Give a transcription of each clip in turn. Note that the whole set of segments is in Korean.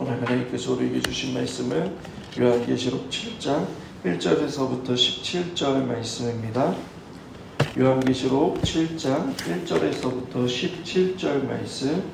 오늘 하나님께서 우리에게 주신 말씀은 요한계시록 7장 1절에서부터 17절 말씀입니다. 요한계시록 7장 1절에서부터 17절 말씀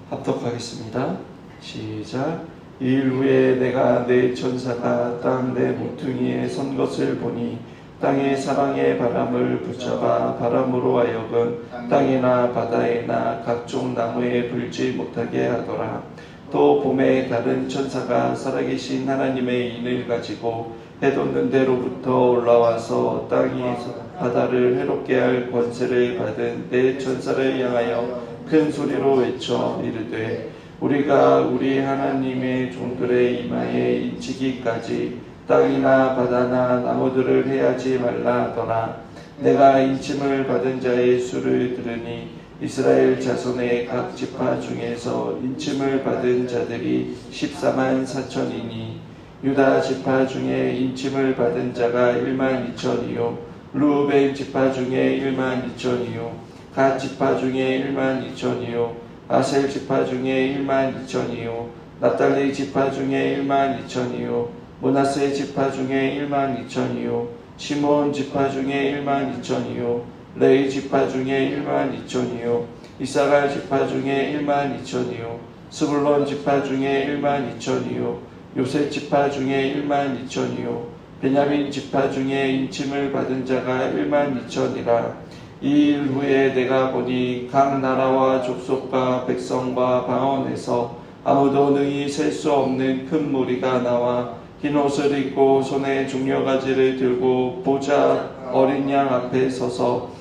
합독하겠습니다. 시작. 이일 후에 내가 내 천사가 땅 내 모퉁이에 선 것을 보니 땅의 사방의 바람을 붙잡아 바람으로 하여금 땅이나 바다에나 각종 나무에 불지 못하게 하더라. 또 봄에 다른 천사가 살아계신 하나님의 인을 가지고 해돋는 데로부터 올라와서 땅에서 바다를 해롭게 할 권세를 받은 내 천사를 향하여 큰 소리로 외쳐 이르되 우리가 우리 하나님의 종들의 이마에 인치기까지 땅이나 바다나 나무들을 해하지 말라 하더라. 내가 인침을 받은 자의 수를 들으니 이스라엘 자손의 각 지파 중에서 인침을 받은 자들이 14만 4천이니 유다 지파 중에 인침을 받은 자가 1만 2천이요 르우벤 지파 중에 1만 2천이요 갓 지파 중에 1만 2천이요 아셀 지파 중에 1만 2천이요 납달리 지파 중에 1만 2천이요 므낫세 지파 중에 1만 2천이요 시몬 지파 중에 1만 2천이요 레위 지파 중에 1만 2천이요 이사갈 지파 중에 1만 2천이요 스불론 지파 중에 1만 2천이요 요셉 지파 중에 1만 2천이요 베냐민 지파 중에 인침을 받은 자가 1만 2천이라. 이 일 후에 내가 보니 각 나라와 족속과 백성과 방언에서 아무도 능히 셀 수 없는 큰 무리가 나와 흰 옷을 입고 손에 중려가지를 들고 보좌 어린 양 앞에 서서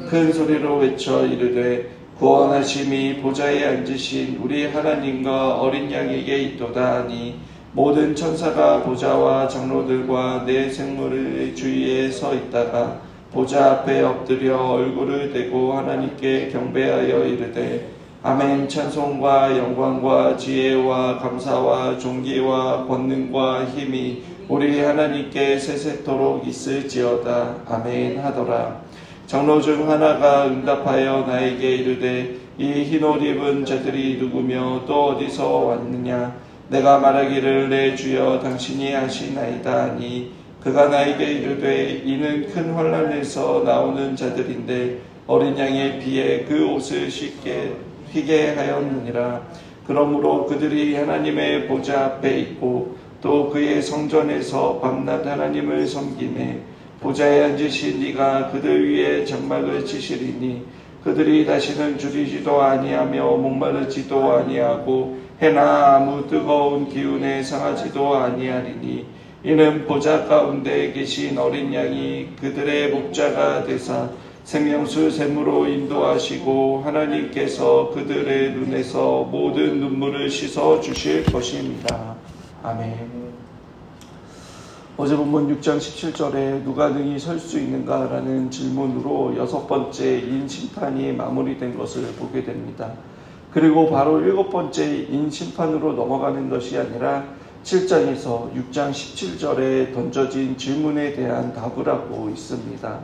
큰 소리로 외쳐 이르되 구원하심이 보좌에 앉으신 우리 하나님과 어린 양에게 있도다 하니 모든 천사가 보좌와 장로들과 내 생물의 주위에 서 있다가 보좌 앞에 엎드려 얼굴을 대고 하나님께 경배하여 이르되 아멘. 찬송과 영광과 지혜와 감사와 존귀와 권능과 힘이 우리 하나님께 세세토록 있을지어다. 아멘 하더라. 장로 중 하나가 응답하여 나에게 이르되 이 흰옷 입은 자들이 누구며 또 어디서 왔느냐. 내가 말하기를 내 주여 당신이 하시나이다 하니 그가 나에게 이르되 이는 큰 환난에서 나오는 자들인데 어린 양의 피에 그 옷을 휘게 하였느니라. 그러므로 그들이 하나님의 보좌 앞에 있고 또 그의 성전에서 밤낮 하나님을 섬기매 보좌에 앉으신 이가 그들 위에 장막을 치시리니 그들이 다시는 줄이지도 아니하며 목마르지도 아니하고 해나 아무 뜨거운 기운에 상하지도 아니하리니 이는 보좌 가운데 계신 어린 양이 그들의 목자가 되사 생명수 샘으로 인도하시고 하나님께서 그들의 눈에서 모든 눈물을 씻어 주실 것입니다. 아멘. 어제 본문 6장 17절에 누가 능히 설 수 있는가라는 질문으로 6번째 인심판이 마무리된 것을 보게 됩니다. 그리고 바로 7번째 인심판으로 넘어가는 것이 아니라 7장에서 6장 17절에 던져진 질문에 대한 답을 하고 있습니다.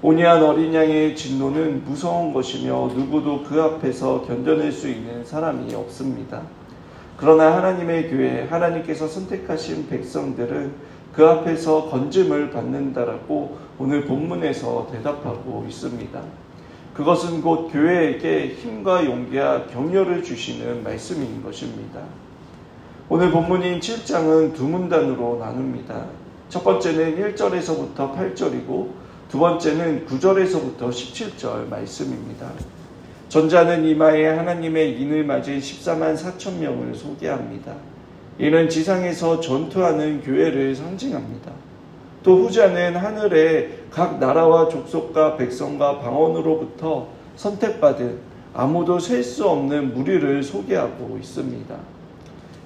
온유한 어린 양의 진노는 무서운 것이며 누구도 그 앞에서 견뎌낼 수 있는 사람이 없습니다. 그러나 하나님의 교회, 하나님께서 선택하신 백성들은 그 앞에서 건짐을 받는다라고 오늘 본문에서 대답하고 있습니다. 그것은 곧 교회에게 힘과 용기와 격려를 주시는 말씀인 것입니다. 오늘 본문인 7장은 두 문단으로 나눕니다. 첫 번째는 1절에서부터 8절이고 두 번째는 9절에서부터 17절 말씀입니다. 전자는 이마에 하나님의 인을 맞은 14만 4천 명을 소개합니다. 이는 지상에서 전투하는 교회를 상징합니다. 또 후자는 하늘의 각 나라와 족속과 백성과 방언으로부터 선택받은 아무도 셀 수 없는 무리를 소개하고 있습니다.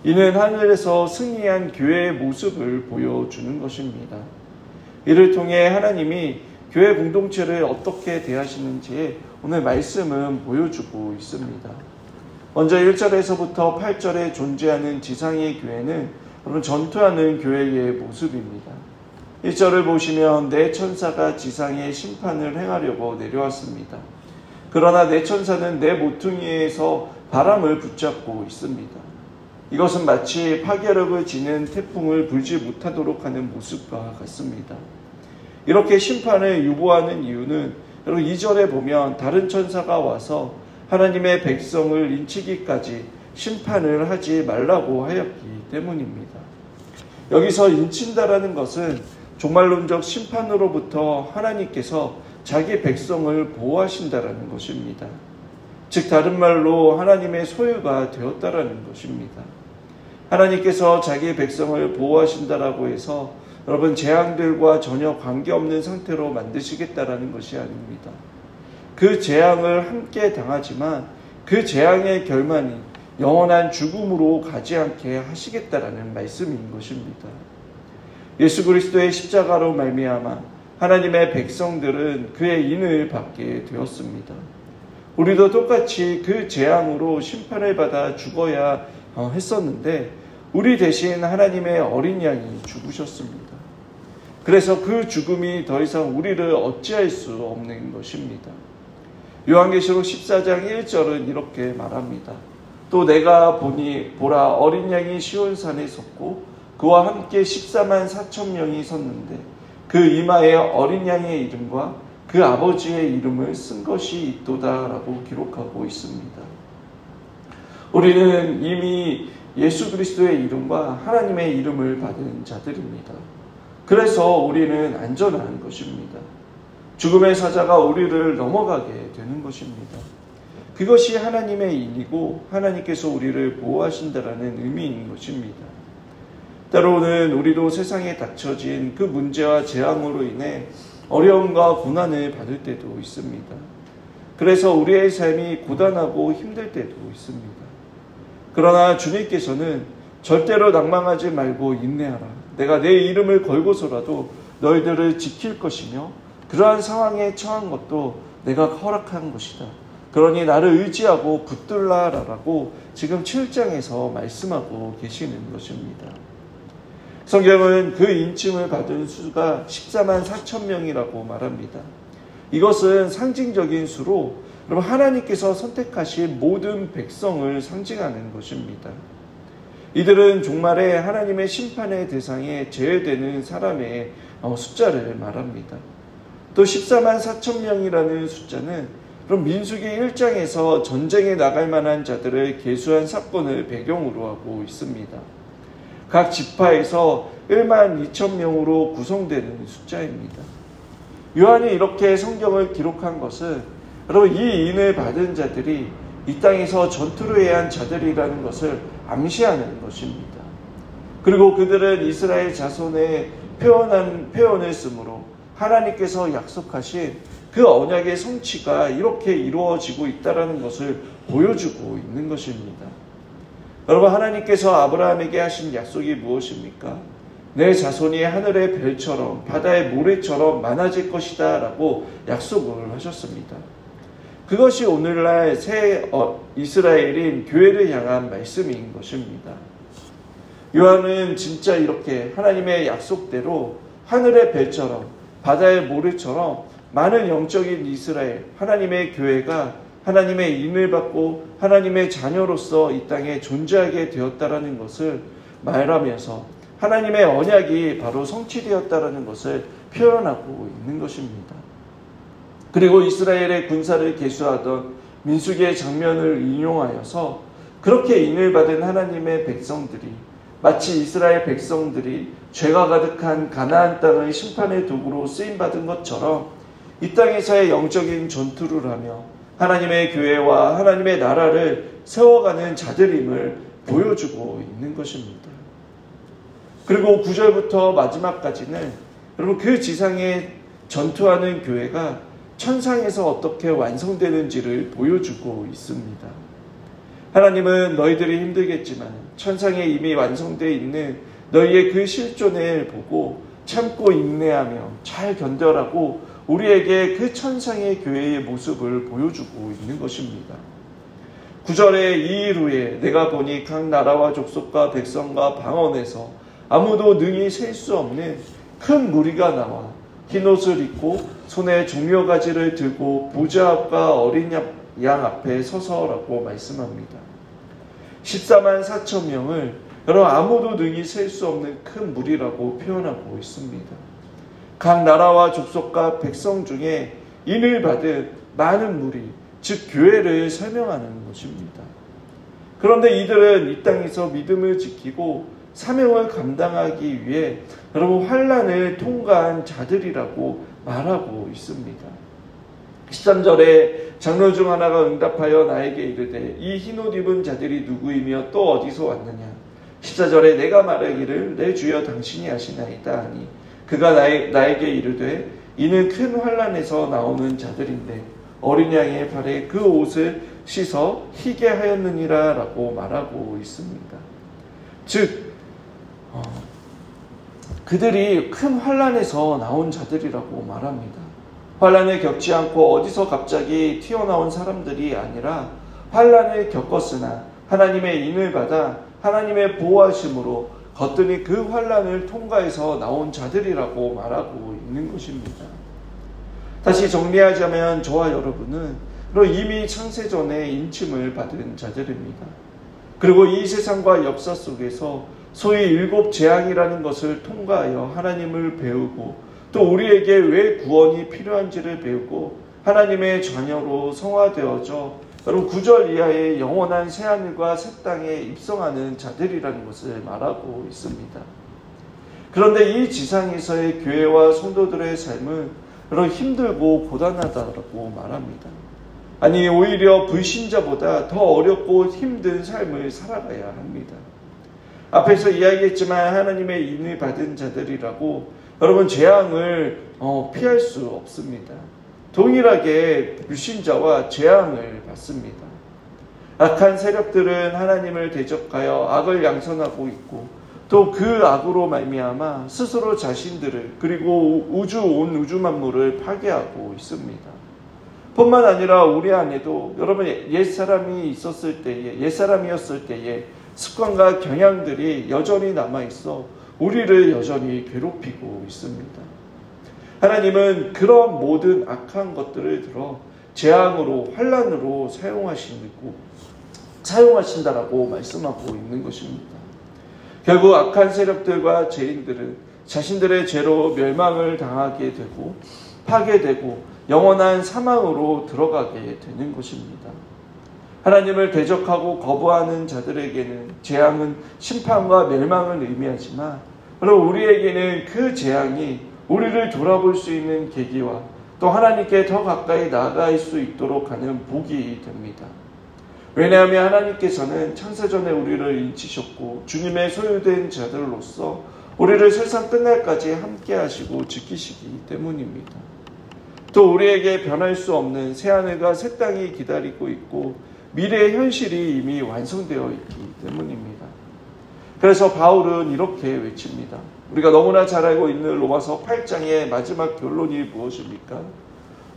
이는 하늘에서 승리한 교회의 모습을 보여주는 것입니다. 이를 통해 하나님이 교회 공동체를 어떻게 대하시는지 오늘 말씀은 보여주고 있습니다. 먼저 1절에서부터 8절에 존재하는 지상의 교회는 여러분 전투하는 교회의 모습입니다. 1절을 보시면 내 천사가 지상에 심판을 행하려고 내려왔습니다. 그러나 내 천사는 내 모퉁이에서 바람을 붙잡고 있습니다. 이것은 마치 파괴력을 지닌 태풍을 불지 못하도록 하는 모습과 같습니다. 이렇게 심판을 유보하는 이유는 여러분 2절에 보면 다른 천사가 와서 하나님의 백성을 인치기까지 심판을 하지 말라고 하였기 때문입니다. 여기서 인친다라는 것은 종말론적 심판으로부터 하나님께서 자기 백성을 보호하신다라는 것입니다. 즉 다른 말로 하나님의 소유가 되었다라는 것입니다. 하나님께서 자기 백성을 보호하신다라고 해서 여러분 재앙들과 전혀 관계없는 상태로 만드시겠다라는 것이 아닙니다. 그 재앙을 함께 당하지만 그 재앙의 결말이 영원한 죽음으로 가지 않게 하시겠다라는 말씀인 것입니다. 예수 그리스도의 십자가로 말미암아 하나님의 백성들은 그의 인을 받게 되었습니다. 우리도 똑같이 그 재앙으로 심판을 받아 죽어야 했었는데 우리 대신 하나님의 어린 양이 죽으셨습니다. 그래서 그 죽음이 더 이상 우리를 어찌할 수 없는 것입니다. 요한계시록 14장 1절은 이렇게 말합니다. 또 내가 보라 어린 양이 시온산에 섰고 그와 함께 14만 4천 명이 섰는데 그 이마에 어린 양의 이름과 그 아버지의 이름을 쓴 것이 있도다라고 기록하고 있습니다. 우리는 이미 예수 그리스도의 이름과 하나님의 이름을 받은 자들입니다. 그래서 우리는 안전한 것입니다. 죽음의 사자가 우리를 넘어가게 되는 것입니다. 그것이 하나님의 인이고 하나님께서 우리를 보호하신다라는 의미인 것입니다. 때로는 우리도 세상에 닥쳐진 그 문제와 재앙으로 인해 어려움과 고난을 받을 때도 있습니다. 그래서 우리의 삶이 고단하고 힘들 때도 있습니다. 그러나 주님께서는 절대로 낭망하지 말고 인내하라. 내가 내 이름을 걸고서라도 너희들을 지킬 것이며 그러한 상황에 처한 것도 내가 허락한 것이다. 그러니 나를 의지하고 붙들라라고 지금 7장에서 말씀하고 계시는 것입니다. 성경은 그 인침을 받은 수가 14만 4천 명이라고 말합니다. 이것은 상징적인 수로 여러분 하나님께서 선택하신 모든 백성을 상징하는 것입니다. 이들은 종말에 하나님의 심판의 대상에 제외되는 사람의 숫자를 말합니다. 또 14만 4천 명이라는 숫자는 그럼 민수기 1장에서 전쟁에 나갈 만한 자들을 계수한 사건을 배경으로 하고 있습니다. 각 지파에서 1만 2천 명으로 구성되는 숫자입니다. 요한이 이렇게 성경을 기록한 것은 여러분 이 인을 받은 자들이 이 땅에서 전투를 해야 한 자들이라는 것을 암시하는 것입니다. 그리고 그들은 이스라엘 자손의 표현을 쓰므로 하나님께서 약속하신 그 언약의 성취가 이렇게 이루어지고 있다는 것을 보여주고 있는 것입니다. 여러분 하나님께서 아브라함에게 하신 약속이 무엇입니까? 내 자손이 하늘의 별처럼 바다의 모래처럼 많아질 것이다 라고 약속을 하셨습니다. 그것이 오늘날 새 이스라엘인 교회를 향한 말씀인 것입니다. 요한은 진짜 이렇게 하나님의 약속대로 하늘의 별처럼 바다의 모래처럼 많은 영적인 이스라엘, 하나님의 교회가 하나님의 인을 받고 하나님의 자녀로서 이 땅에 존재하게 되었다라는 것을 말하면서 하나님의 언약이 바로 성취되었다라는 것을 표현하고 있는 것입니다. 그리고 이스라엘의 군사를 계수하던 민수기의 장면을 인용하여서 그렇게 인을 받은 하나님의 백성들이 마치 이스라엘 백성들이 죄가 가득한 가나안 땅의 심판의 도구로 쓰임받은 것처럼 이 땅에서의 영적인 전투를 하며 하나님의 교회와 하나님의 나라를 세워가는 자들임을 보여주고 있는 것입니다. 그리고 9절부터 마지막까지는 여러분 그 지상에 전투하는 교회가 천상에서 어떻게 완성되는지를 보여주고 있습니다. 하나님은 너희들이 힘들겠지만 천상에 이미 완성되어 있는 너희의 그 실존을 보고 참고 인내하며 잘 견뎌라고 우리에게 그 천상의 교회의 모습을 보여주고 있는 것입니다. 9절에 이 일 후에 내가 보니 각 나라와 족속과 백성과 방언에서 아무도 능히 셀 수 없는 큰 무리가 나와 흰옷을 입고 손에 종려가지를 들고 부자 앞과 어린 양 양 앞에 서서라고 말씀합니다. 14만 4천 명을 여러분 아무도 능히 셀 수 없는 큰 무리라고 표현하고 있습니다. 각 나라와 족속과 백성 중에 인을 받은 많은 무리, 즉 교회를 설명하는 것입니다. 그런데 이들은 이 땅에서 믿음을 지키고 사명을 감당하기 위해 여러분 환난을 통과한 자들이라고 말하고 있습니다. 13절에 장로 중 하나가 응답하여 나에게 이르되 이 흰옷 입은 자들이 누구이며 또 어디서 왔느냐. 14절에 내가 말하기를 내 주여 당신이 아시나이다 하니 그가 나에게 이르되 이는 큰 환난에서 나오는 자들인데 어린 양의 발에 그 옷을 씻어 희게 하였느니라 라고 말하고 있습니다. 즉 그들이 큰 환난에서 나온 자들이라고 말합니다. 환난을 겪지 않고 어디서 갑자기 튀어나온 사람들이 아니라 환난을 겪었으나 하나님의 인을 받아 하나님의 보호하심으로 거뜬히 그 환난을 통과해서 나온 자들이라고 말하고 있는 것입니다. 다시 정리하자면 저와 여러분은 이미 창세전에 인침을 받은 자들입니다. 그리고 이 세상과 역사 속에서 소위 7 재앙이라는 것을 통과하여 하나님을 배우고 또 우리에게 왜 구원이 필요한지를 배우고 하나님의 자녀로 성화되어져 여러분 9절 이하의 영원한 새하늘과 새 땅에 입성하는 자들이라는 것을 말하고 있습니다. 그런데 이 지상에서의 교회와 성도들의 삶은 여러분 힘들고 고단하다고 말합니다. 아니 오히려 불신자보다 더 어렵고 힘든 삶을 살아가야 합니다. 앞에서 이야기했지만 하나님의 인을 받은 자들이라고 여러분 재앙을 피할 수 없습니다. 동일하게 불신자와 재앙을 받습니다. 악한 세력들은 하나님을 대적하여 악을 양선하고 있고 또 그 악으로 말미암아 스스로 자신들을 그리고 온 우주 만물을 파괴하고 있습니다. 뿐만 아니라 우리 안에도 여러분 옛사람이었을 때에 습관과 경향들이 여전히 남아있어 우리를 여전히 괴롭히고 있습니다. 하나님은 그런 모든 악한 것들을 들어 재앙으로 환난으로 사용하신다라고 말씀하고 있는 것입니다. 결국 악한 세력들과 죄인들은 자신들의 죄로 멸망을 당하게 되고 파괴되고 영원한 사망으로 들어가게 되는 것입니다. 하나님을 대적하고 거부하는 자들에게는 재앙은 심판과 멸망을 의미하지만 그럼 우리에게는 그 재앙이 우리를 돌아볼 수 있는 계기와 또 하나님께 더 가까이 나아갈 수 있도록 하는 복이 됩니다. 왜냐하면 하나님께서는 창세전에 우리를 인치셨고 주님의 소유된 자들로서 우리를 세상 끝날까지 함께 하시고 지키시기 때문입니다. 또 우리에게 변할 수 없는 새하늘과 새 땅이 기다리고 있고 미래의 현실이 이미 완성되어 있기 때문입니다. 그래서 바울은 이렇게 외칩니다. 우리가 너무나 잘 알고 있는 로마서 8장의 마지막 결론이 무엇입니까?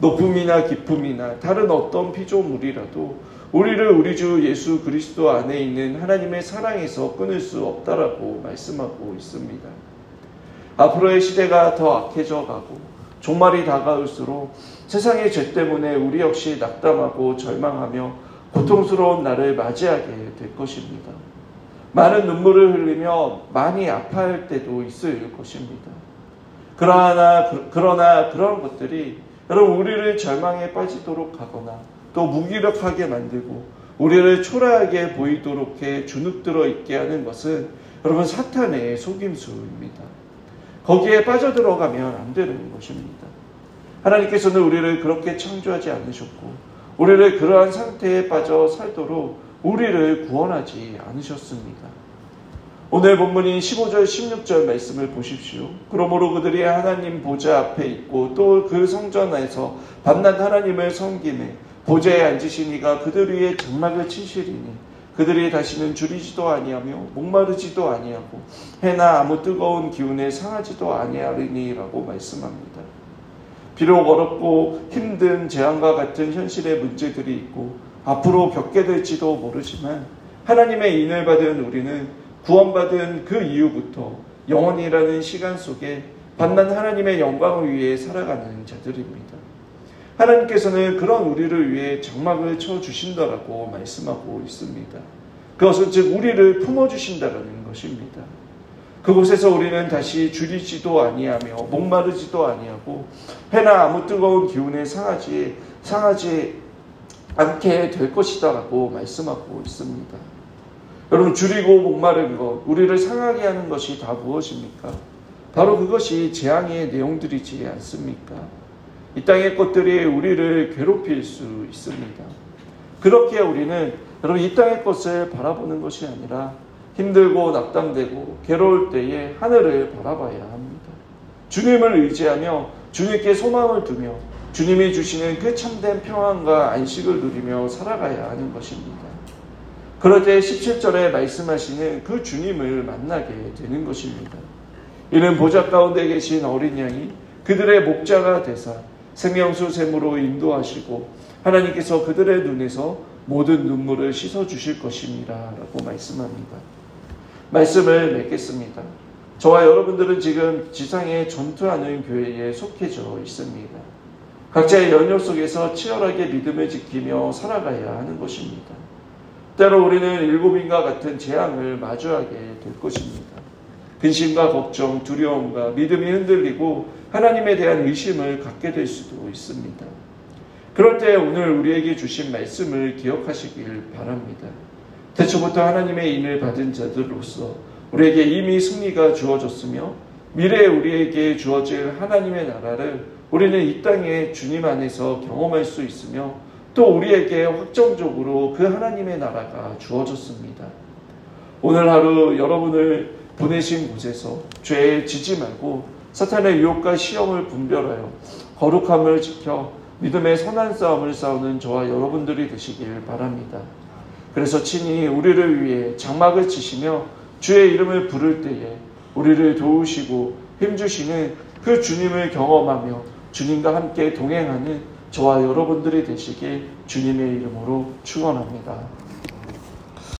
높음이나 깊음이나 다른 어떤 피조물이라도 우리를 우리 주 예수 그리스도 안에 있는 하나님의 사랑에서 끊을 수 없다라고 말씀하고 있습니다. 앞으로의 시대가 더 악해져 가고 종말이 다가올수록 세상의 죄 때문에 우리 역시 낙담하고 절망하며 고통스러운 날을 맞이하게 될 것입니다. 많은 눈물을 흘리며 많이 아파할 때도 있을 것입니다. 그러나 그런 것들이 여러분 우리를 절망에 빠지도록 하거나 또 무기력하게 만들고 우리를 초라하게 보이도록 해 주눅들어 있게 하는 것은 여러분 사탄의 속임수입니다. 거기에 빠져들어가면 안 되는 것입니다. 하나님께서는 우리를 그렇게 창조하지 않으셨고 우리를 그러한 상태에 빠져 살도록 우리를 구원하지 않으셨습니다. 오늘 본문인 15절 16절 말씀을 보십시오. 그러므로 그들이 하나님 보좌 앞에 있고 또 그 성전 안에서 밤낮 하나님을 섬기네 보좌에 앉으신 이가 그들 위에 장막을 치시리니 그들이 다시는 줄이지도 아니하며 목마르지도 아니하고 해나 아무 뜨거운 기운에 상하지도 아니하리니라고 말씀합니다. 비록 어렵고 힘든 재앙과 같은 현실의 문제들이 있고 앞으로 겪게 될지도 모르지만 하나님의 인을 받은 우리는 구원받은 그 이후부터 영원이라는 시간 속에 밤낮 하나님의 영광을 위해 살아가는 자들입니다. 하나님께서는 그런 우리를 위해 장막을 쳐주신다라고 말씀하고 있습니다. 그것은 즉 우리를 품어주신다라는 것입니다. 그곳에서 우리는 다시 줄이지도 아니하며 목마르지도 아니하고 해나 아무 뜨거운 기운에 상하지 않게 될 것이다 라고 말씀하고 있습니다. 여러분, 줄이고 목마른 것, 우리를 상하게 하는 것이 다 무엇입니까? 바로 그것이 재앙의 내용들이지 않습니까? 이 땅의 것들이 우리를 괴롭힐 수 있습니다. 그렇게 우리는 여러분 이 땅의 것을 바라보는 것이 아니라 힘들고 낙담되고 괴로울 때에 하늘을 바라봐야 합니다. 주님을 의지하며 주님께 소망을 두며 주님이 주시는 그 참된 평안과 안식을 누리며 살아가야 하는 것입니다. 그럴 때 17절에 말씀하시는 그 주님을 만나게 되는 것입니다. 이는 보좌 가운데 계신 어린 양이 그들의 목자가 되사 생명수 샘으로 인도하시고 하나님께서 그들의 눈에서 모든 눈물을 씻어주실 것입니다 라고 말씀합니다. 말씀을 맺겠습니다. 저와 여러분들은 지금 지상에 전투하는 교회에 속해져 있습니다. 각자의 연료 속에서 치열하게 믿음을 지키며 살아가야 하는 것입니다. 때로 우리는 일곱인과 같은 재앙을 마주하게 될 것입니다. 근심과 걱정, 두려움과 믿음이 흔들리고 하나님에 대한 의심을 갖게 될 수도 있습니다. 그럴 때 오늘 우리에게 주신 말씀을 기억하시길 바랍니다. 태초부터 하나님의 인을 받은 자들로서 우리에게 이미 승리가 주어졌으며 미래에 우리에게 주어질 하나님의 나라를 우리는 이 땅에 주님 안에서 경험할 수 있으며 또 우리에게 확정적으로 그 하나님의 나라가 주어졌습니다. 오늘 하루 여러분을 보내신 곳에서 죄에 지지 말고 사탄의 유혹과 시험을 분별하여 거룩함을 지켜 믿음의 선한 싸움을 싸우는 저와 여러분들이 되시길 바랍니다. 그래서 친히 우리를 위해 장막을 치시며 주의 이름을 부를 때에 우리를 도우시고 힘주시는 그 주님을 경험하며 주님과 함께 동행하는 저와 여러분들이 되시길 주님의 이름으로 축원합니다.